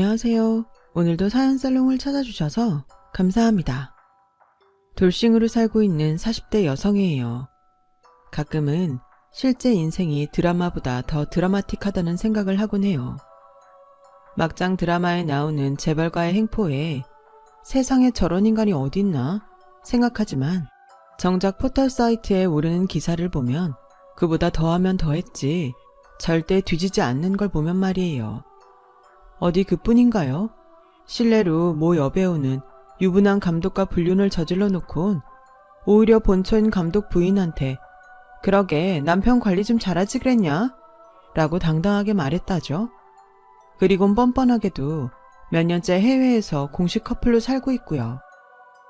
안녕하세요. 오늘도 사연살롱을 찾아주셔서 감사합니다. 돌싱으로 살고 있는 40대 여성이에요. 가끔은 실제 인생이 드라마보다 더 드라마틱하다는 생각을 하곤 해요. 막장 드라마에 나오는 재벌가의 행포에 세상에 저런 인간이 어딨나 생각하지만 정작 포털 사이트에 오르는 기사를 보면 그보다 더하면 더했지 절대 뒤지지 않는 걸 보면 말이에요. 어디 그뿐인가요? 실례로 모 여배우는 유부남 감독과 불륜을 저질러 놓곤 오히려 본처인 감독 부인한테 그러게 남편 관리 좀 잘하지 그랬냐? 라고 당당하게 말했다죠. 그리곤 뻔뻔하게도 몇 년째 해외에서 공식 커플로 살고 있고요.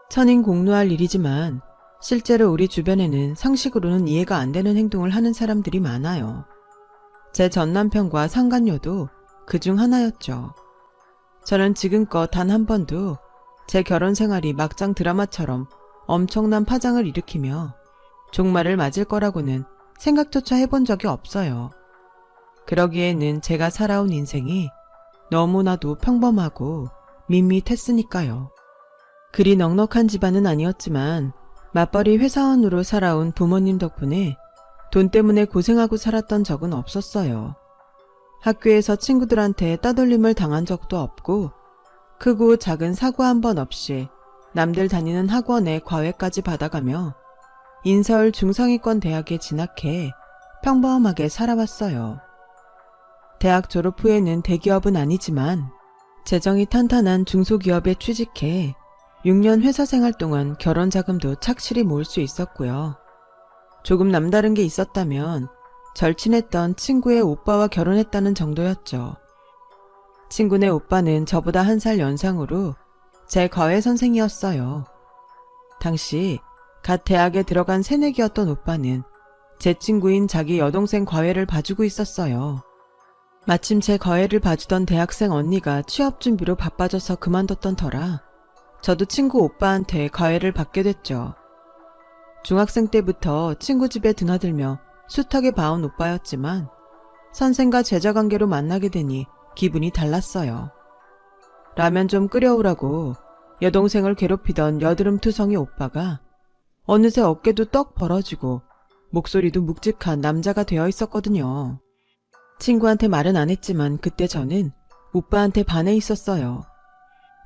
천인공노할 일이지만 실제로 우리 주변에는 상식으로는 이해가 안 되는 행동을 하는 사람들이 많아요. 제 전남편과 상간녀도 그중 하나였죠. 저는 지금껏 단 한 번도 제 결혼 생활이 막장 드라마처럼 엄청난 파장을 일으키며 종말을 맞을 거라고는 생각조차 해본 적이 없어요. 그러기에는 제가 살아온 인생이 너무나도 평범하고 밋밋했으니까요. 그리 넉넉한 집안은 아니었지만 맞벌이 회사원으로 살아온 부모님 덕분에 돈 때문에 고생하고 살았던 적은 없었어요. 학교에서 친구들한테 따돌림을 당한 적도 없고 크고 작은 사고 한 번 없이 남들 다니는 학원에 과외까지 받아가며 인서울 중상위권 대학에 진학해 평범하게 살아왔어요. 대학 졸업 후에는 대기업은 아니지만 재정이 탄탄한 중소기업에 취직해 6년 회사 생활 동안 결혼 자금도 착실히 모을 수 있었고요. 조금 남다른 게 있었다면 절친했던 친구의 오빠와 결혼했다는 정도였죠. 친구네 오빠는 저보다 1살 연상으로 제 과외 선생이었어요. 당시 갓 대학에 들어간 새내기였던 오빠는 제 친구인 자기 여동생 과외를 봐주고 있었어요. 마침 제 과외를 봐주던 대학생 언니가 취업 준비로 바빠져서 그만뒀던 터라 저도 친구 오빠한테 과외를 받게 됐죠. 중학생 때부터 친구 집에 드나들며 숱하게 봐온 오빠였지만 선생과 제자 관계로 만나게 되니 기분이 달랐어요. 라면 좀 끓여오라고 여동생을 괴롭히던 여드름투성이 오빠가 어느새 어깨도 떡 벌어지고 목소리도 묵직한 남자가 되어 있었거든요. 친구한테 말은 안 했지만 그때 저는 오빠한테 반해 있었어요.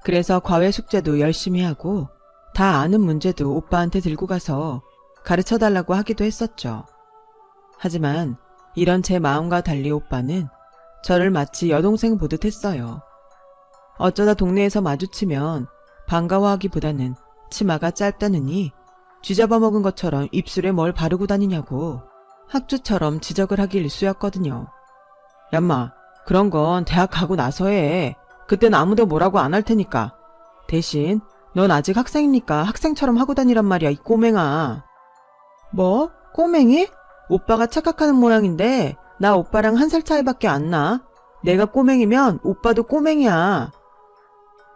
그래서 과외 숙제도 열심히 하고 다 아는 문제도 오빠한테 들고 가서 가르쳐달라고 하기도 했었죠. 하지만 이런 제 마음과 달리 오빠는 저를 마치 여동생 보듯 했어요. 어쩌다 동네에서 마주치면 반가워하기보다는 치마가 짧다느니 쥐잡아먹은 것처럼 입술에 뭘 바르고 다니냐고 학주처럼 지적을 하기 일쑤였거든요. 얌마, 그런 건 대학 가고 나서 해. 그땐 아무도 뭐라고 안 할 테니까. 대신 넌 아직 학생이니까 학생처럼 하고 다니란 말이야, 이 꼬맹아. 뭐? 꼬맹이? 오빠가 착각하는 모양인데 나 오빠랑 1살 차이밖에 안 나. 내가 꼬맹이면 오빠도 꼬맹이야.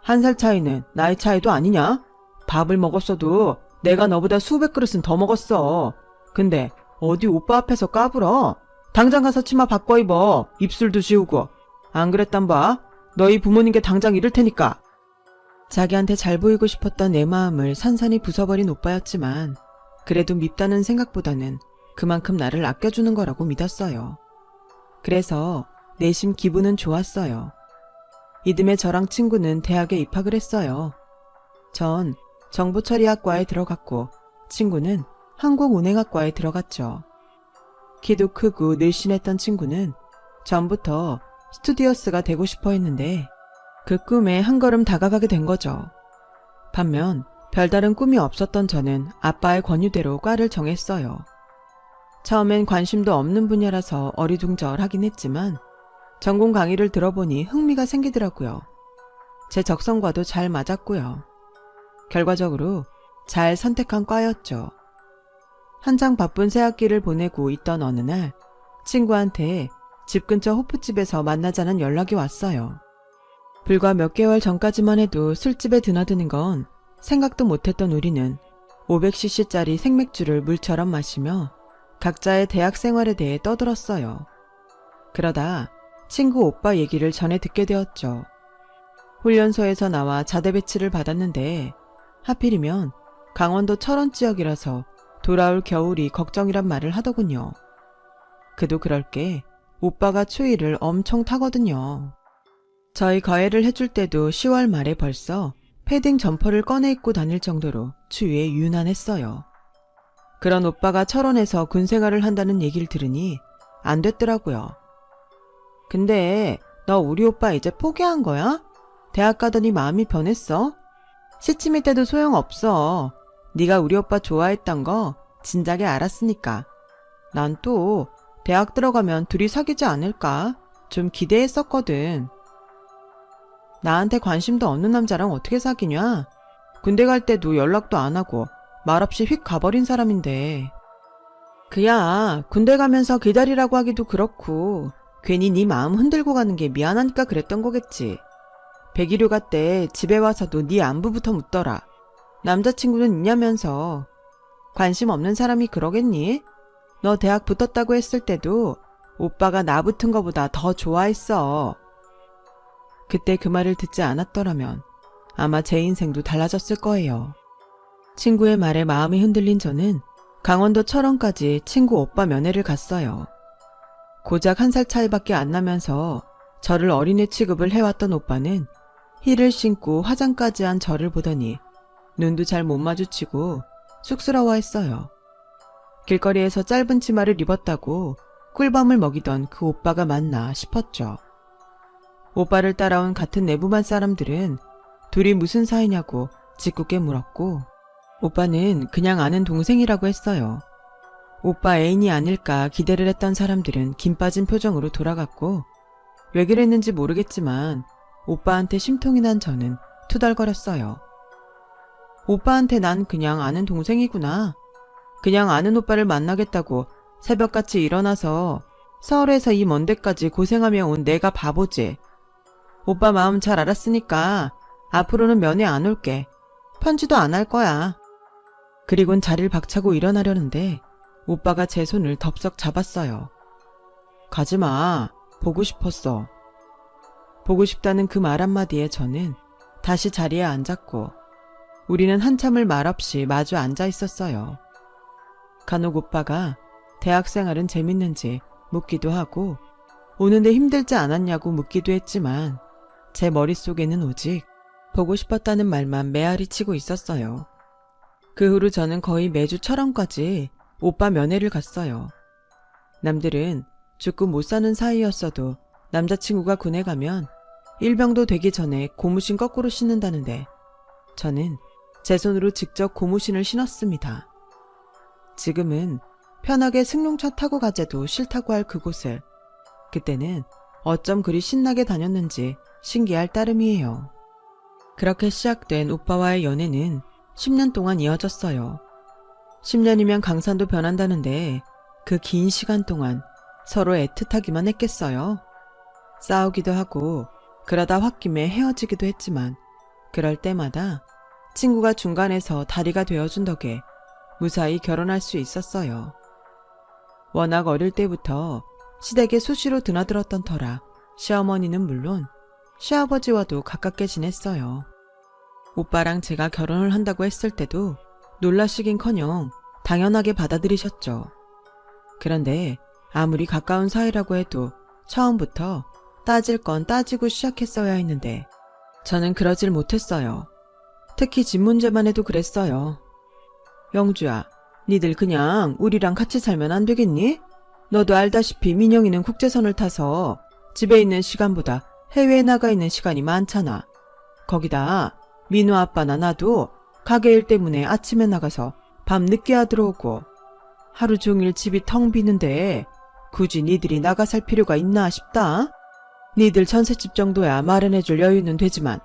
1살 차이는 나이 차이도 아니냐? 밥을 먹었어도 내가 너보다 수백 그릇은 더 먹었어. 근데 어디 오빠 앞에서 까불어? 당장 가서 치마 바꿔 입어. 입술도 지우고. 안 그랬단 봐. 너희 부모님께 당장 이를 테니까. 자기한테 잘 보이고 싶었던 내 마음을 산산이 부숴버린 오빠였지만 그래도 밉다는 생각보다는 그만큼 나를 아껴주는 거라고 믿었어요. 그래서 내심 기분은 좋았어요. 이듬해 저랑 친구는 대학에 입학을 했어요. 전 정보처리학과에 들어갔고 친구는 항공운행학과에 들어갔죠. 키도 크고 늘씬했던 친구는 전부터 스튜디오스가 되고 싶어 했는데 그 꿈에 한 걸음 다가가게 된 거죠. 반면 별다른 꿈이 없었던 저는 아빠의 권유대로 과를 정했어요. 처음엔 관심도 없는 분야라서 어리둥절하긴 했지만 전공 강의를 들어보니 흥미가 생기더라고요. 제 적성과도 잘 맞았고요. 결과적으로 잘 선택한 과였죠. 한창 바쁜 새학기를 보내고 있던 어느 날 친구한테 집 근처 호프집에서 만나자는 연락이 왔어요. 불과 몇 개월 전까지만 해도 술집에 드나드는 건 생각도 못했던 우리는 500cc짜리 생맥주를 물처럼 마시며 각자의 대학 생활에 대해 떠들었어요. 그러다 친구 오빠 얘기를 전해 듣게 되었죠. 훈련소에서 나와 자대 배치를 받았는데 하필이면 강원도 철원 지역이라서 돌아올 겨울이 걱정이란 말을 하더군요. 그도 그럴 게 오빠가 추위를 엄청 타거든요. 저희 거해를 해줄 때도 10월 말에 벌써 패딩 점퍼를 꺼내 입고 다닐 정도로 추위에 유난했어요. 그런 오빠가 철원에서 군생활을 한다는 얘기를 들으니 안 됐더라고요. 근데 너 우리 오빠 이제 포기한 거야? 대학 가더니 마음이 변했어? 시치미 때도 소용없어. 네가 우리 오빠 좋아했던 거 진작에 알았으니까. 난 또 대학 들어가면 둘이 사귀지 않을까? 좀 기대했었거든. 나한테 관심도 없는 남자랑 어떻게 사귀냐? 군대 갈 때도 연락도 안 하고 말없이 휙 가버린 사람인데. 그야 군대 가면서 기다리라고 하기도 그렇고 괜히 네 마음 흔들고 가는 게 미안하니까 그랬던 거겠지. 백일휴가 때 집에 와서도 네 안부부터 묻더라. 남자친구는 있냐면서. 관심 없는 사람이 그러겠니? 너 대학 붙었다고 했을 때도 오빠가 나 붙은 거보다 더 좋아했어. 그때 그 말을 듣지 않았더라면 아마 제 인생도 달라졌을 거예요. 친구의 말에 마음이 흔들린 저는 강원도 철원까지 친구 오빠 면회를 갔어요. 고작 1살 차이밖에 안 나면서 저를 어린애 취급을 해왔던 오빠는 힐을 신고 화장까지 한 저를 보더니 눈도 잘 못 마주치고 쑥스러워했어요. 길거리에서 짧은 치마를 입었다고 꿀밤을 먹이던 그 오빠가 맞나 싶었죠. 오빠를 따라온 같은 내부반 사람들은 둘이 무슨 사이냐고 짓궂게 물었고 오빠는 그냥 아는 동생이라고 했어요. 오빠 애인이 아닐까 기대를 했던 사람들은 김 빠진 표정으로 돌아갔고 왜 그랬는지 모르겠지만 오빠한테 심통이 난 저는 투덜거렸어요. 오빠한테 난 그냥 아는 동생이구나. 그냥 아는 오빠를 만나겠다고 새벽같이 일어나서 서울에서 이 먼 데까지 고생하며 온 내가 바보지. 오빠 마음 잘 알았으니까 앞으로는 면회 안 올게. 편지도 안 할 거야. 그리곤 자리를 박차고 일어나려는데 오빠가 제 손을 덥석 잡았어요. 가지마. 보고 싶었어. 보고 싶다는 그 말 한마디에 저는 다시 자리에 앉았고 우리는 한참을 말없이 마주 앉아 있었어요. 간혹 오빠가 대학생활은 재밌는지 묻기도 하고 오는데 힘들지 않았냐고 묻기도 했지만 제 머릿속에는 오직 보고 싶었다는 말만 메아리 치고 있었어요. 그 후로 저는 거의 매주 철원까지 오빠 면회를 갔어요. 남들은 죽고 못 사는 사이였어도 남자친구가 군에 가면 일병도 되기 전에 고무신 거꾸로 신는다는데 저는 제 손으로 직접 고무신을 신었습니다. 지금은 편하게 승용차 타고 가재도 싫다고 할 그곳을 그때는 어쩜 그리 신나게 다녔는지 신기할 따름이에요. 그렇게 시작된 오빠와의 연애는 10년 동안 이어졌어요. 10년이면 강산도 변한다는데 그 긴 시간 동안 서로 애틋하기만 했겠어요. 싸우기도 하고 그러다 홧김에 헤어지기도 했지만 그럴 때마다 친구가 중간에서 다리가 되어준 덕에 무사히 결혼할 수 있었어요. 워낙 어릴 때부터 시댁에 수시로 드나들었던 터라 시어머니는 물론 시아버지와도 가깝게 지냈어요. 오빠랑 제가 결혼을 한다고 했을 때도 놀라시긴커녕 당연하게 받아들이셨죠. 그런데 아무리 가까운 사이라고 해도 처음부터 따질 건 따지고 시작했어야 했는데 저는 그러질 못했어요. 특히 집 문제만 해도 그랬어요. 영주야, 니들 그냥 우리랑 같이 살면 안 되겠니? 너도 알다시피 민영이는 국제선을 타서 집에 있는 시간보다 해외에 나가 있는 시간이 많잖아. 거기다 민우 아빠나 나도 가게 일 때문에 아침에 나가서 밤 늦게야 들어오고 하루 종일 집이 텅 비는데 굳이 니들이 나가 살 필요가 있나 싶다. 니들 전셋집 정도야 마련해줄 여유는 되지만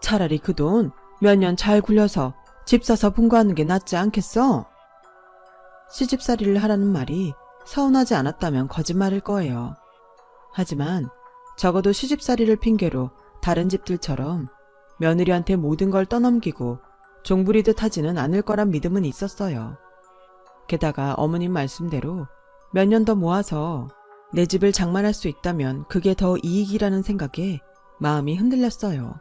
차라리 그 돈 몇 년 잘 굴려서 집 사서 분가하는 게 낫지 않겠어? 시집살이를 하라는 말이 서운하지 않았다면 거짓말일 거예요. 하지만 적어도 시집살이를 핑계로 다른 집들처럼 며느리한테 모든 걸 떠넘기고 종부리듯 하지는 않을 거란 믿음은 있었어요. 게다가 어머님 말씀대로 몇 년 더 모아서 내 집을 장만할 수 있다면 그게 더 이익이라는 생각에 마음이 흔들렸어요.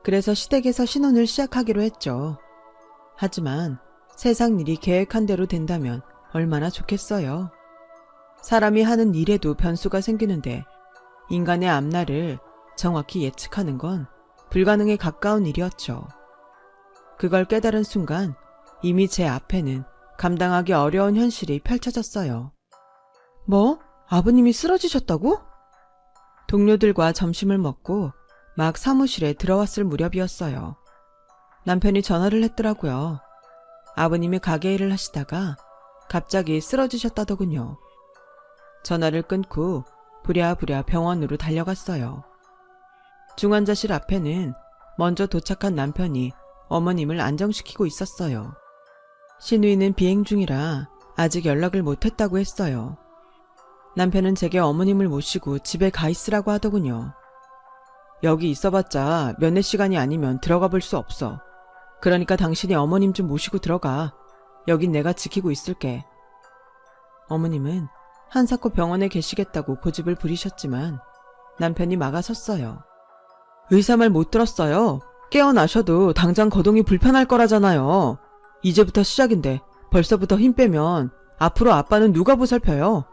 그래서 시댁에서 신혼을 시작하기로 했죠. 하지만 세상 일이 계획한 대로 된다면 얼마나 좋겠어요. 사람이 하는 일에도 변수가 생기는데 인간의 앞날을 정확히 예측하는 건 불가능에 가까운 일이었죠. 그걸 깨달은 순간 이미 제 앞에는 감당하기 어려운 현실이 펼쳐졌어요. 뭐? 아버님이 쓰러지셨다고? 동료들과 점심을 먹고 막 사무실에 들어왔을 무렵이었어요. 남편이 전화를 했더라고요. 아버님이 가게 일을 하시다가 갑자기 쓰러지셨다더군요. 전화를 끊고 부랴부랴 병원으로 달려갔어요. 중환자실 앞에는 먼저 도착한 남편이 어머님을 안정시키고 있었어요. 신우이는 비행 중이라 아직 연락을 못했다고 했어요. 남편은 제게 어머님을 모시고 집에 가 있으라고 하더군요. 여기 있어봤자 몇몇 시간이 아니면 들어가 볼 수 없어. 그러니까 당신이 어머님 좀 모시고 들어가. 여긴 내가 지키고 있을게. 어머님은 한사코 병원에 계시겠다고 고집을 부리셨지만 남편이 막아섰어요. 의사 말 못 들었어요. 깨어나셔도 당장 거동이 불편할 거라잖아요. 이제부터 시작인데 벌써부터 힘 빼면 앞으로 아빠는 누가 보살펴요?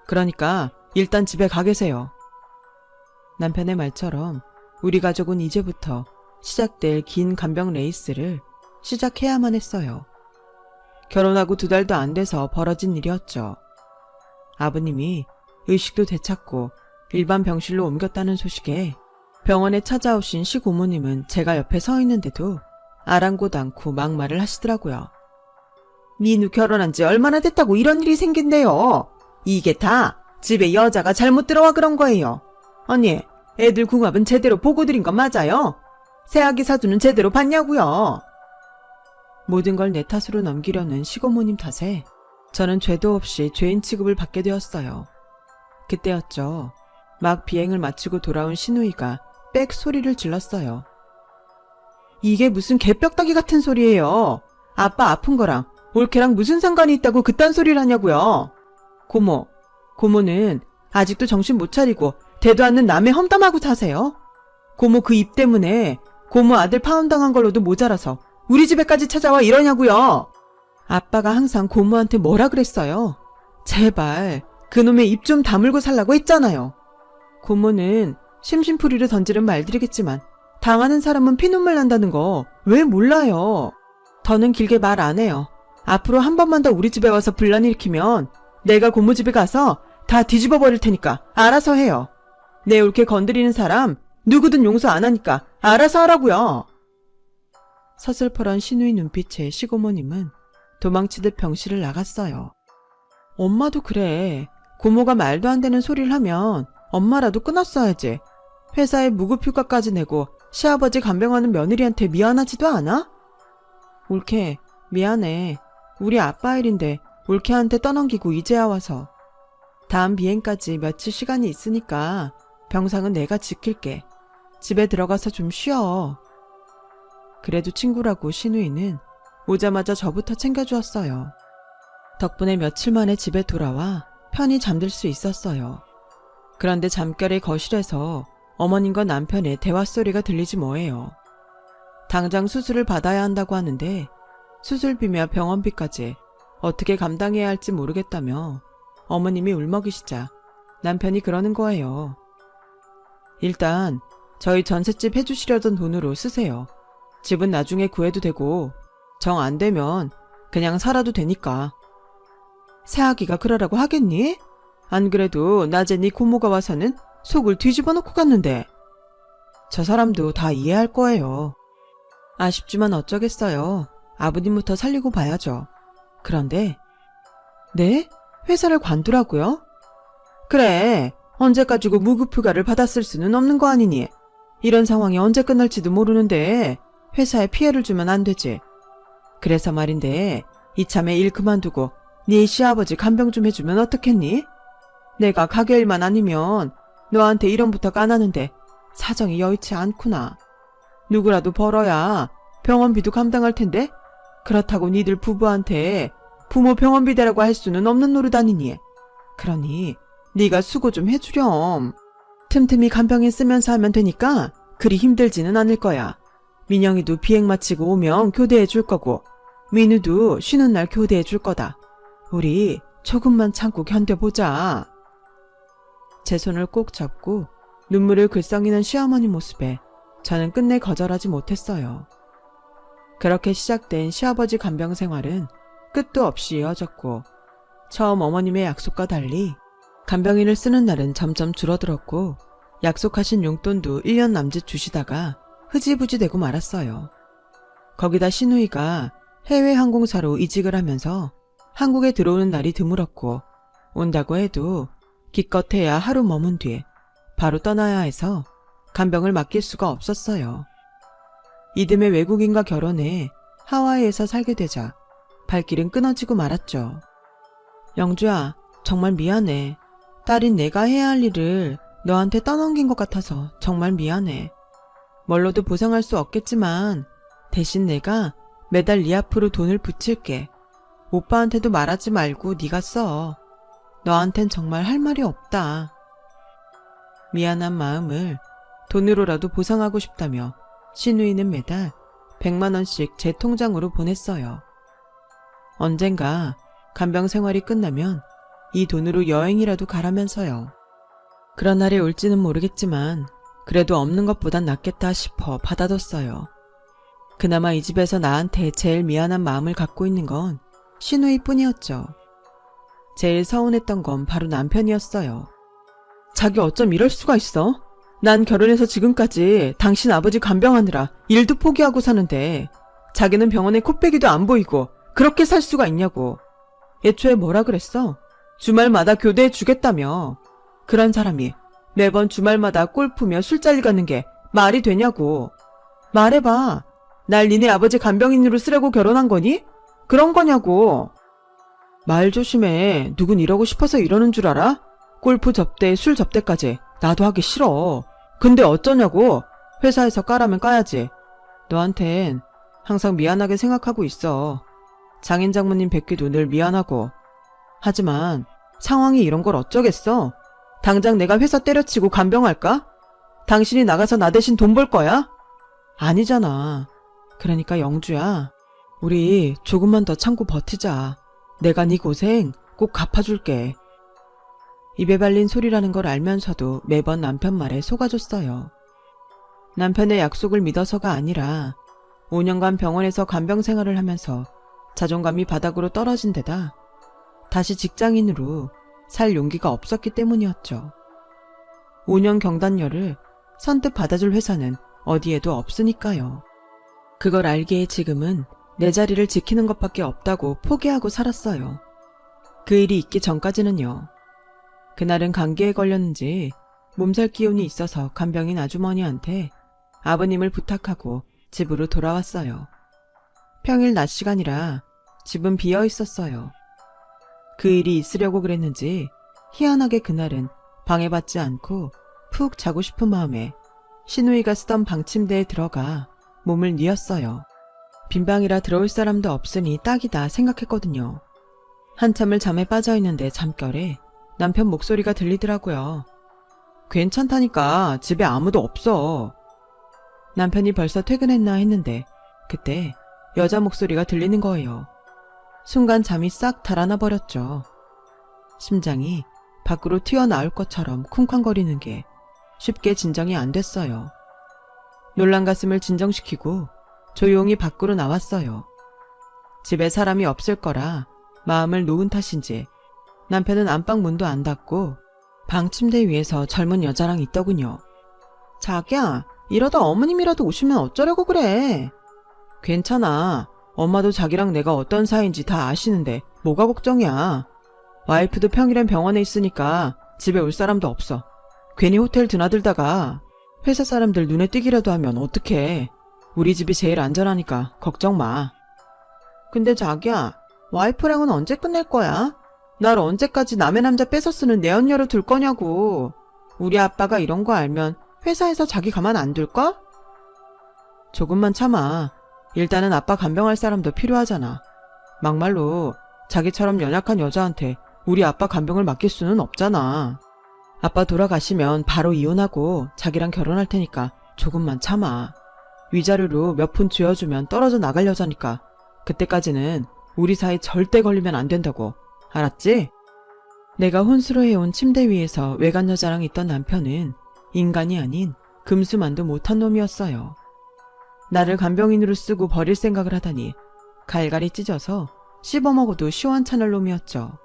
그러니까 일단 집에 가 계세요. 남편의 말처럼 우리 가족은 이제부터 시작될 긴 간병 레이스를 시작해야만 했어요. 결혼하고 2달도 안 돼서 벌어진 일이었죠. 아버님이 의식도 되찾고 일반 병실로 옮겼다는 소식에 병원에 찾아오신 시고모님은 제가 옆에 서 있는데도 아랑곳 않고 막말을 하시더라고요. 민우 결혼한 지 얼마나 됐다고 이런 일이 생긴대요. 이게 다 집에 여자가 잘못 들어와 그런 거예요. 언니, 애들 궁합은 제대로 보고 드린 건 맞아요? 새아기 사주는 제대로 봤냐고요? 모든 걸 내 탓으로 넘기려는 시고모님 탓에 저는 죄도 없이 죄인 취급을 받게 되었어요. 그때였죠. 막 비행을 마치고 돌아온 신우이가 빽 소리를 질렀어요. 이게 무슨 개벽다기 같은 소리예요. 아빠 아픈 거랑 올케랑 무슨 상관이 있다고 그딴 소리를 하냐고요. 고모는 아직도 정신 못 차리고 대도 않는 남의 험담하고 사세요. 고모 그 입 때문에 고모 아들 파혼당한 걸로도 모자라서 우리 집에까지 찾아와 이러냐고요. 아빠가 항상 고모한테 뭐라 그랬어요. 제발 그놈의 입 좀 다물고 살라고 했잖아요. 고모는 심심풀이로 던지는 말들이겠지만 당하는 사람은 피눈물 난다는 거 왜 몰라요. 더는 길게 말 안 해요. 앞으로 한 번만 더 우리 집에 와서 분란 일으키면 내가 고모 집에 가서 다 뒤집어 버릴 테니까 알아서 해요. 내 올케 건드리는 사람 누구든 용서 안 하니까 알아서 하라고요. 서슬퍼런 신우이 눈빛에 시고모님은 도망치듯 병실을 나갔어요. 엄마도 그래. 고모가 말도 안 되는 소리를 하면 엄마라도 끊었어야지. 회사에 무급휴가까지 내고 시아버지 간병하는 며느리한테 미안하지도 않아? 올케, 미안해. 우리 아빠 일인데 올케한테 떠넘기고 이제야 와서. 다음 비행까지 며칠 시간이 있으니까 병상은 내가 지킬게. 집에 들어가서 좀 쉬어. 그래도 친구라고 신우이는 오자마자 저부터 챙겨주었어요. 덕분에 며칠 만에 집에 돌아와 편히 잠들 수 있었어요. 그런데 잠결에 거실에서 어머님과 남편의 대화 소리가 들리지 뭐예요. 당장 수술을 받아야 한다고 하는데 수술비며 병원비까지 어떻게 감당해야 할지 모르겠다며 어머님이 울먹이시자 남편이 그러는 거예요. 일단 저희 전셋집 해주시려던 돈으로 쓰세요. 집은 나중에 구해도 되고 정 안 되면 그냥 살아도 되니까. 새아기가 그러라고 하겠니? 안 그래도 낮에 네 고모가 와서는 속을 뒤집어 놓고 갔는데. 저 사람도 다 이해할 거예요. 아쉽지만 어쩌겠어요. 아버님부터 살리고 봐야죠. 그런데 네? 회사를 관두라고요? 그래. 언제까지고 무급휴가를 받았을 수는 없는 거 아니니. 이런 상황이 언제 끝날지도 모르는데 회사에 피해를 주면 안 되지. 그래서 말인데 이참에 일 그만두고 네 시아버지 간병 좀 해주면 어떻겠니? 내가 가게 일만 아니면 너한테 1원부터 까나는데 사정이 여의치 않구나. 누구라도 벌어야 병원비도 감당할 텐데 그렇다고 니들 부부한테 부모 병원비 대라고 할 수는 없는 노릇 아니니. 그러니 네가 수고 좀 해주렴. 틈틈이 간병인 쓰면서 하면 되니까 그리 힘들지는 않을 거야. 민영이도 비행 마치고 오면 교대해 줄 거고 민우도 쉬는 날 교대해 줄 거다. 우리 조금만 참고 견뎌보자. 제 손을 꼭 잡고 눈물을 글썽이는 시어머니 모습에 저는 끝내 거절하지 못했어요. 그렇게 시작된 시아버지 간병 생활은 끝도 없이 이어졌고 처음 어머님의 약속과 달리 간병인을 쓰는 날은 점점 줄어들었고 약속하신 용돈도 1년 남짓 주시다가 흐지부지 되고 말았어요. 거기다 시누이가 해외 항공사로 이직을 하면서 한국에 들어오는 날이 드물었고 온다고 해도 기껏해야 하루 머문 뒤에 바로 떠나야 해서 간병을 맡길 수가 없었어요. 이듬해 외국인과 결혼해 하와이에서 살게 되자 발길은 끊어지고 말았죠. 영주야, 정말 미안해. 딸인 내가 해야 할 일을 너한테 떠넘긴 것 같아서 정말 미안해. 뭘로도 보상할 수 없겠지만 대신 내가 매달 네 앞으로 돈을 붙일게. 오빠한테도 말하지 말고 네가 써. 너한텐 정말 할 말이 없다. 미안한 마음을 돈으로라도 보상하고 싶다며 시누이는 매달 100만 원씩 제 통장으로 보냈어요. 언젠가 간병 생활이 끝나면 이 돈으로 여행이라도 가라면서요. 그런 날이 올지는 모르겠지만 그래도 없는 것보단 낫겠다 싶어 받아뒀어요. 그나마 이 집에서 나한테 제일 미안한 마음을 갖고 있는 건 시누이 뿐이었죠. 제일 서운했던 건 바로 남편이었어요. 자기 어쩜 이럴 수가 있어? 난 결혼해서 지금까지 당신 아버지 간병하느라 일도 포기하고 사는데 자기는 병원에 코빼기도 안 보이고 그렇게 살 수가 있냐고. 애초에 뭐라 그랬어? 주말마다 교대해 주겠다며. 그런 사람이 매번 주말마다 골프며 술자리 가는 게 말이 되냐고. 말해봐. 날 니네 아버지 간병인으로 쓰려고 결혼한 거니? 그런 거냐고. 말 조심해. 누군 이러고 싶어서 이러는 줄 알아? 골프 접대, 술 접대까지 나도 하기 싫어. 근데 어쩌냐고. 회사에서 까라면 까야지. 너한텐 항상 미안하게 생각하고 있어. 장인 장모님 뵙기도 늘 미안하고. 하지만 상황이 이런 걸 어쩌겠어. 당장 내가 회사 때려치고 간병할까? 당신이 나가서 나 대신 돈 벌 거야? 아니잖아. 그러니까 영주야, 우리 조금만 더 참고 버티자. 내가 네 고생 꼭 갚아줄게. 입에 발린 소리라는 걸 알면서도 매번 남편 말에 속아줬어요. 남편의 약속을 믿어서가 아니라 5년간 병원에서 간병 생활을 하면서 자존감이 바닥으로 떨어진 데다 다시 직장인으로 살 용기가 없었기 때문이었죠. 5년 경단녀를 선뜻 받아줄 회사는 어디에도 없으니까요. 그걸 알기에 지금은 내 자리를 지키는 것밖에 없다고 포기하고 살았어요. 그 일이 있기 전까지는요. 그날은 감기에 걸렸는지 몸살 기운이 있어서 간병인 아주머니한테 아버님을 부탁하고 집으로 돌아왔어요. 평일 낮 시간이라 집은 비어 있었어요. 그 일이 있으려고 그랬는지 희한하게 그날은 방해받지 않고 푹 자고 싶은 마음에 시누이가 쓰던 방침대에 들어가 몸을 뉘었어요. 빈방이라 들어올 사람도 없으니 딱이다 생각했거든요. 한참을 잠에 빠져있는데 잠결에 남편 목소리가 들리더라고요. 괜찮다니까 집에 아무도 없어. 남편이 벌써 퇴근했나 했는데 그때 여자 목소리가 들리는 거예요. 순간 잠이 싹 달아나 버렸죠. 심장이 밖으로 튀어나올 것처럼 쿵쾅거리는 게 쉽게 진정이 안 됐어요. 놀란 가슴을 진정시키고 조용히 밖으로 나왔어요. 집에 사람이 없을 거라 마음을 놓은 탓인지 남편은 안방 문도 안 닫고 방 침대 위에서 젊은 여자랑 있더군요. 자기야, 이러다 어머님이라도 오시면 어쩌려고 그래. 괜찮아. 엄마도 자기랑 내가 어떤 사이인지 다 아시는데 뭐가 걱정이야. 와이프도 평일엔 병원에 있으니까 집에 올 사람도 없어. 괜히 호텔 드나들다가 회사 사람들 눈에 띄기라도 하면 어떡해. 우리 집이 제일 안전하니까 걱정 마. 근데 자기야, 와이프랑은 언제 끝낼 거야? 날 언제까지 남의 남자 뺏어 쓰는 내연녀로 둘 거냐고. 우리 아빠가 이런 거 알면 회사에서 자기 가만 안 둘까? 조금만 참아. 일단은 아빠 간병할 사람도 필요하잖아. 막말로 자기처럼 연약한 여자한테 우리 아빠 간병을 맡길 수는 없잖아. 아빠 돌아가시면 바로 이혼하고 자기랑 결혼할 테니까 조금만 참아. 위자료로 몇 푼 쥐어주면 떨어져 나갈 여자니까 그때까지는 우리 사이 절대 걸리면 안 된다고. 알았지? 내가 혼수로 해온 침대 위에서 외간 여자랑 있던 남편은 인간이 아닌 금수만도 못한 놈이었어요. 나를 간병인으로 쓰고 버릴 생각을 하다니 갈갈이 찢어서 씹어먹어도 시원찮을 놈이었죠.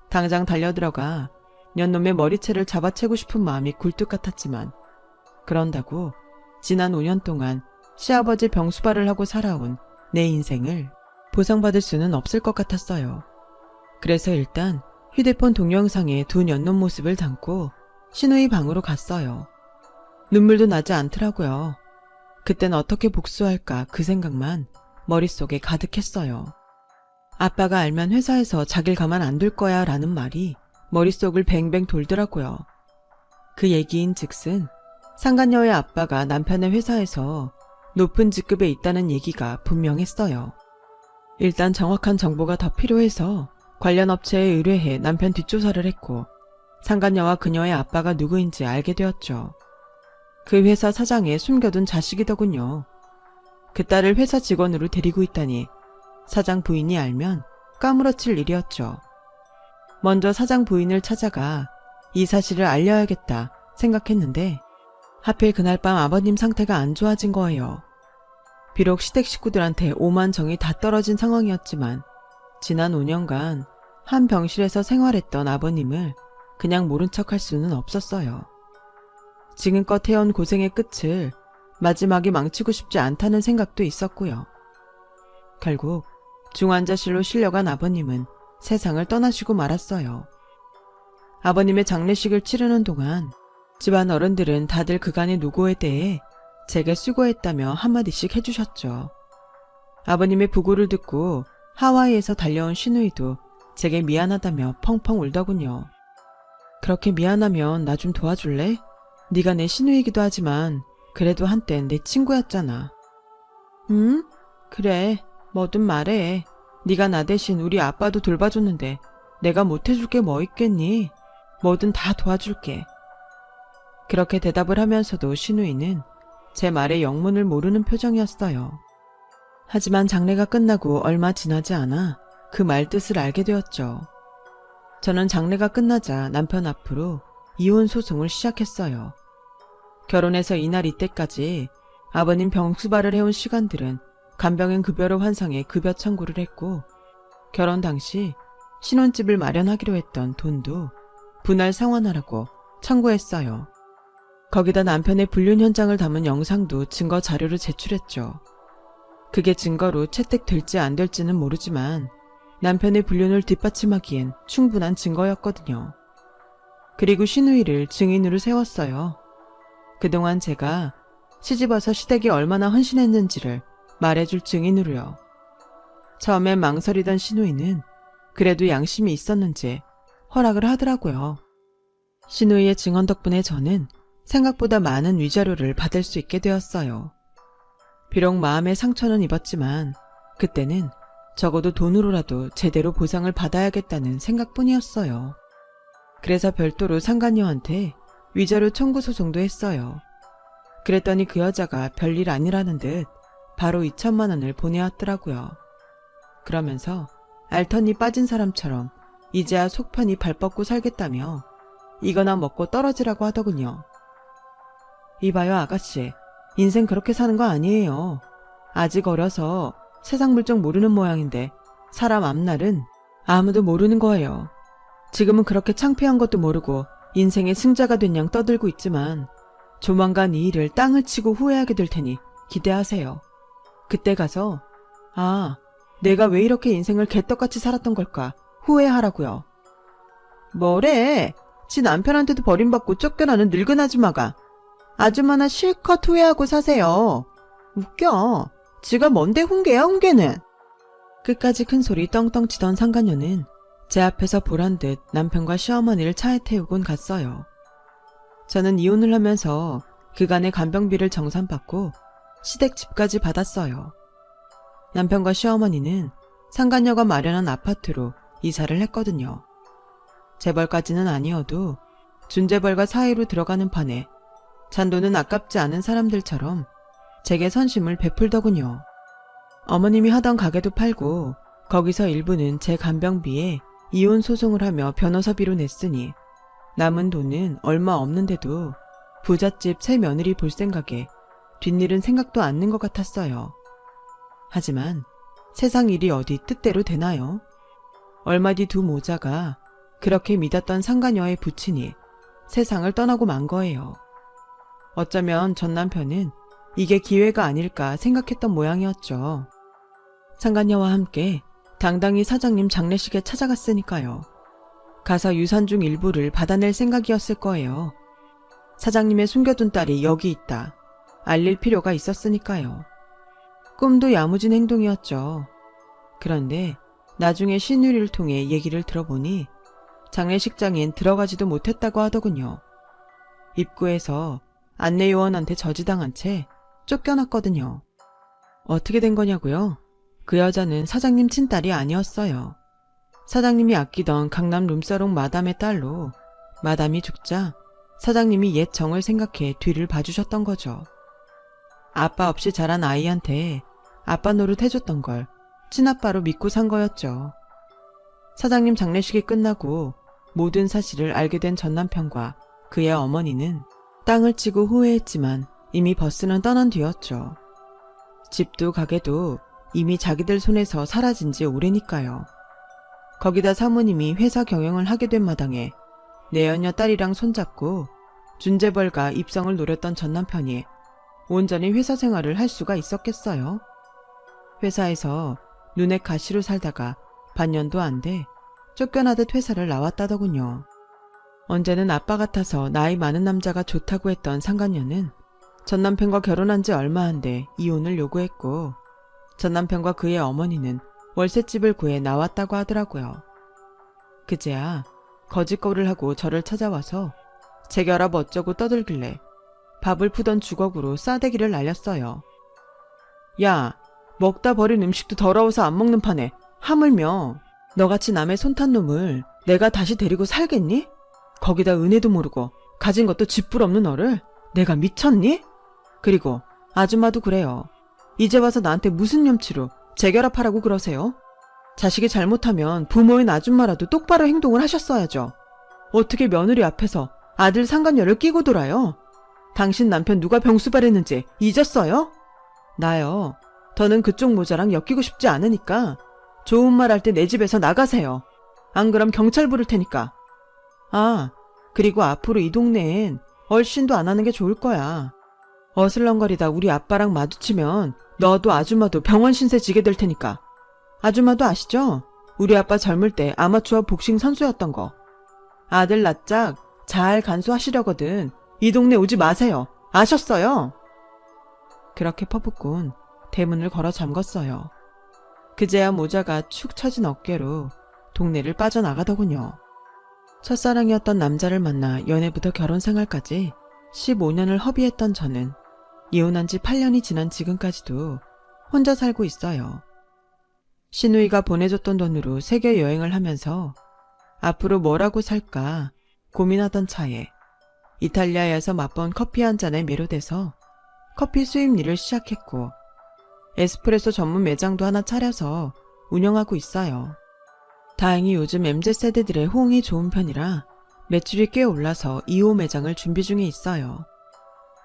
당장 달려들어가 년놈의 머리채를 잡아채고 싶은 마음이 굴뚝 같았지만 그런다고 지난 5년 동안 시아버지 병수발을 하고 살아온 내 인생을 보상받을 수는 없을 것 같았어요. 그래서 일단 휴대폰 동영상에 두 년놈 모습을 담고 신우이 방으로 갔어요. 눈물도 나지 않더라고요. 그땐 어떻게 복수할까 그 생각만 머릿속에 가득했어요. 아빠가 알면 회사에서 자길 가만 안 둘 거야 라는 말이 머릿속을 뱅뱅 돌더라고요. 그 얘기인 즉슨 상간녀의 아빠가 남편의 회사에서 높은 직급에 있다는 얘기가 분명했어요. 일단 정확한 정보가 더 필요해서 관련 업체에 의뢰해 남편 뒷조사를 했고 상간녀와 그녀의 아빠가 누구인지 알게 되었죠. 그 회사 사장의 숨겨둔 자식이더군요. 그 딸을 회사 직원으로 데리고 있다니 사장 부인이 알면 까무러칠 일이었죠. 먼저 사장 부인을 찾아가 이 사실을 알려야겠다 생각했는데 하필 그날 밤 아버님 상태가 안 좋아진 거예요. 비록 시댁 식구들한테 오만정이 다 떨어진 상황이었지만 지난 5년간 한 병실에서 생활했던 아버님을 그냥 모른 척할 수는 없었어요. 지금껏 해온 고생의 끝을 마지막에 망치고 싶지 않다는 생각도 있었고요. 결국 중환자실로 실려간 아버님은 세상을 떠나시고 말았어요. 아버님의 장례식을 치르는 동안 집안 어른들은 다들 그간의 노고에 대해 제게 수고했다며 한마디씩 해주셨죠. 아버님의 부고를 듣고 하와이에서 달려온 시누이도 제게 미안하다며 펑펑 울더군요. 그렇게 미안하면 나 좀 도와줄래? 네가 내 시누이기도 하지만 그래도 한땐 내 친구였잖아. 응? 그래, 뭐든 말해. 네가 나 대신 우리 아빠도 돌봐줬는데 내가 못해줄 게 뭐 있겠니? 뭐든 다 도와줄게. 그렇게 대답을 하면서도 시누이는 제 말의 영문을 모르는 표정이었어요. 하지만 장례가 끝나고 얼마 지나지 않아 그 말 뜻을 알게 되었죠. 저는 장례가 끝나자 남편 앞으로 이혼 소송을 시작했어요. 결혼해서 이날 이때까지 아버님 병수발을 해온 시간들은 간병인 급여로 환상해 급여 청구를 했고 결혼 당시 신혼집을 마련하기로 했던 돈도 분할 상환하라고 청구했어요. 거기다 남편의 불륜 현장을 담은 영상도 증거 자료로 제출했죠. 그게 증거로 채택될지 안 될지는 모르지만 남편의 불륜을 뒷받침하기엔 충분한 증거였거든요. 그리고 시누이를 증인으로 세웠어요. 그동안 제가 시집와서 시댁이 얼마나 헌신했는지를 말해줄 증인으로요. 처음엔 망설이던 시누이는 그래도 양심이 있었는지 허락을 하더라고요. 시누이의 증언 덕분에 저는 생각보다 많은 위자료를 받을 수 있게 되었어요. 비록 마음의 상처는 입었지만 그때는 적어도 돈으로라도 제대로 보상을 받아야겠다는 생각뿐이었어요. 그래서 별도로 상간녀한테 위자료 청구 소송도 했어요. 그랬더니 그 여자가 별일 아니라는 듯 바로 2천만 원을 보내왔더라고요. 그러면서 알턴이 빠진 사람처럼 이제야 속편이 발 뻗고 살겠다며 이거나 먹고 떨어지라고 하더군요. 이봐요 아가씨, 인생 그렇게 사는 거 아니에요. 아직 어려서 세상 물정 모르는 모양인데 사람 앞날은 아무도 모르는 거예요. 지금은 그렇게 창피한 것도 모르고 인생의 승자가 된 양 떠들고 있지만 조만간 이 일을 땅을 치고 후회하게 될 테니 기대하세요. 그때 가서 아, 내가 왜 이렇게 인생을 개떡같이 살았던 걸까 후회하라고요. 뭐래? 지 남편한테도 버림받고 쫓겨나는 늙은 아줌마가 아줌마나 실컷 후회하고 사세요. 웃겨. 지가 뭔데 훈계야 훈계는. 끝까지 큰 소리 떵떵 치던 상간녀는 제 앞에서 보란 듯 남편과 시어머니를 차에 태우곤 갔어요. 저는 이혼을 하면서 그간의 간병비를 정산받고 시댁 집까지 받았어요. 남편과 시어머니는 상간녀가 마련한 아파트로 이사를 했거든요. 재벌까지는 아니어도 준재벌과 사이로 들어가는 판에 잔돈은 아깝지 않은 사람들처럼 제게 선심을 베풀더군요. 어머님이 하던 가게도 팔고 거기서 일부는 제 간병비에 이혼 소송을 하며 변호사비로 냈으니 남은 돈은 얼마 없는데도 부잣집 새 며느리 볼 생각에 뒷일은 생각도 않는 것 같았어요. 하지만 세상 일이 어디 뜻대로 되나요? 얼마 뒤 두 모자가 그렇게 믿었던 상간녀의 부친이 세상을 떠나고 만 거예요. 어쩌면 전 남편은 이게 기회가 아닐까 생각했던 모양이었죠. 상간녀와 함께 당당히 사장님 장례식에 찾아갔으니까요. 가서 유산 중 일부를 받아낼 생각이었을 거예요. 사장님의 숨겨둔 딸이 여기 있다. 알릴 필요가 있었으니까요. 꿈도 야무진 행동이었죠. 그런데 나중에 신유리를 통해 얘기를 들어보니 장례식장엔 들어가지도 못했다고 하더군요. 입구에서 안내요원한테 저지당한 채 쫓겨났거든요. 어떻게 된 거냐고요? 그 여자는 사장님 친딸이 아니었어요. 사장님이 아끼던 강남 룸사롱 마담의 딸로 마담이 죽자 사장님이 옛 정을 생각해 뒤를 봐주셨던 거죠. 아빠 없이 자란 아이한테 아빠 노릇 해줬던 걸 친아빠로 믿고 산 거였죠. 사장님 장례식이 끝나고 모든 사실을 알게 된 전 남편과 그의 어머니는 땅을 치고 후회했지만 이미 버스는 떠난 뒤였죠. 집도 가게도 이미 자기들 손에서 사라진 지 오래니까요. 거기다 사모님이 회사 경영을 하게 된 마당에 내연녀 딸이랑 손잡고 준재벌가 입성을 노렸던 전 남편이 온전히 회사 생활을 할 수가 있었겠어요? 회사에서 눈에 가시로 살다가 반년도 안 돼 쫓겨나듯 회사를 나왔다더군요. 언제는 아빠 같아서 나이 많은 남자가 좋다고 했던 상간녀는 전 남편과 결혼한 지 얼마 안 돼 이혼을 요구했고 전 남편과 그의 어머니는 월세집을 구해 나왔다고 하더라고요. 그제야 거짓거리를 하고 저를 찾아와서 재결합 어쩌고 떠들길래 밥을 푸던 주걱으로 싸대기를 날렸어요. 야, 먹다 버린 음식도 더러워서 안 먹는 판에 하물며 너같이 남의 손 탄 놈을 내가 다시 데리고 살겠니? 거기다 은혜도 모르고 가진 것도 쥐뿔 없는 너를 내가 미쳤니? 그리고 아줌마도 그래요. 이제 와서 나한테 무슨 염치로 재결합하라고 그러세요? 자식이 잘못하면 부모인 아줌마라도 똑바로 행동을 하셨어야죠. 어떻게 며느리 앞에서 아들 상간녀를 끼고 돌아요? 당신 남편 누가 병수 바랬는지 잊었어요? 나요. 더는 그쪽 모자랑 엮이고 싶지 않으니까 좋은 말 할 때 내 집에서 나가세요. 안 그럼 경찰 부를 테니까. 아, 그리고 앞으로 이 동네엔 얼씬도 안 하는 게 좋을 거야. 어슬렁거리다 우리 아빠랑 마주치면 너도 아줌마도 병원 신세 지게 될 테니까. 아줌마도 아시죠? 우리 아빠 젊을 때 아마추어 복싱 선수였던 거. 아들 낯짝 잘 간수하시려거든 이 동네 오지 마세요. 아셨어요? 그렇게 퍼붓곤 대문을 걸어 잠궜어요. 그제야 모자가 축 처진 어깨로 동네를 빠져나가더군요. 첫사랑이었던 남자를 만나 연애부터 결혼 생활까지 15년을 허비했던 저는 이혼한 지 8년이 지난 지금까지도 혼자 살고 있어요. 시누이가 보내줬던 돈으로 세계 여행을 하면서 앞으로 뭐라고 살까 고민하던 차에 이탈리아에서 맛본 커피 한 잔에 매료돼서 커피 수입 일을 시작했고 에스프레소 전문 매장도 하나 차려서 운영하고 있어요. 다행히 요즘 MZ세대들의 호응이 좋은 편이라 매출이 꽤 올라서 2호 매장을 준비 중에 있어요.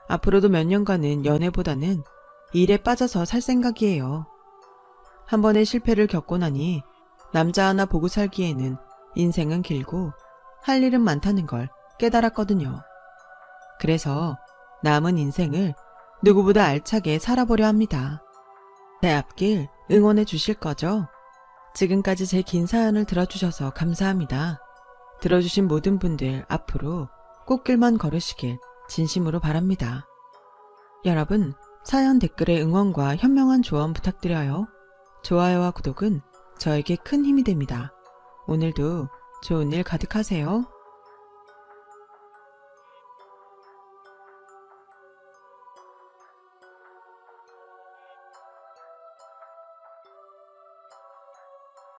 앞으로도 몇 년간은 연애보다는 일에 빠져서 살 생각이에요. 한 번의 실패를 겪고 나니 남자 하나 보고 살기에는 인생은 길고 할 일은 많다는 걸 깨달았거든요. 그래서 남은 인생을 누구보다 알차게 살아보려 합니다. 제 앞길 응원해 주실 거죠? 지금까지 제 긴 사연을 들어주셔서 감사합니다. 들어주신 모든 분들 앞으로 꽃길만 걸으시길 진심으로 바랍니다. 여러분, 사연 댓글에 응원과 현명한 조언 부탁드려요. 좋아요와 구독은 저에게 큰 힘이 됩니다. 오늘도 좋은 일 가득하세요.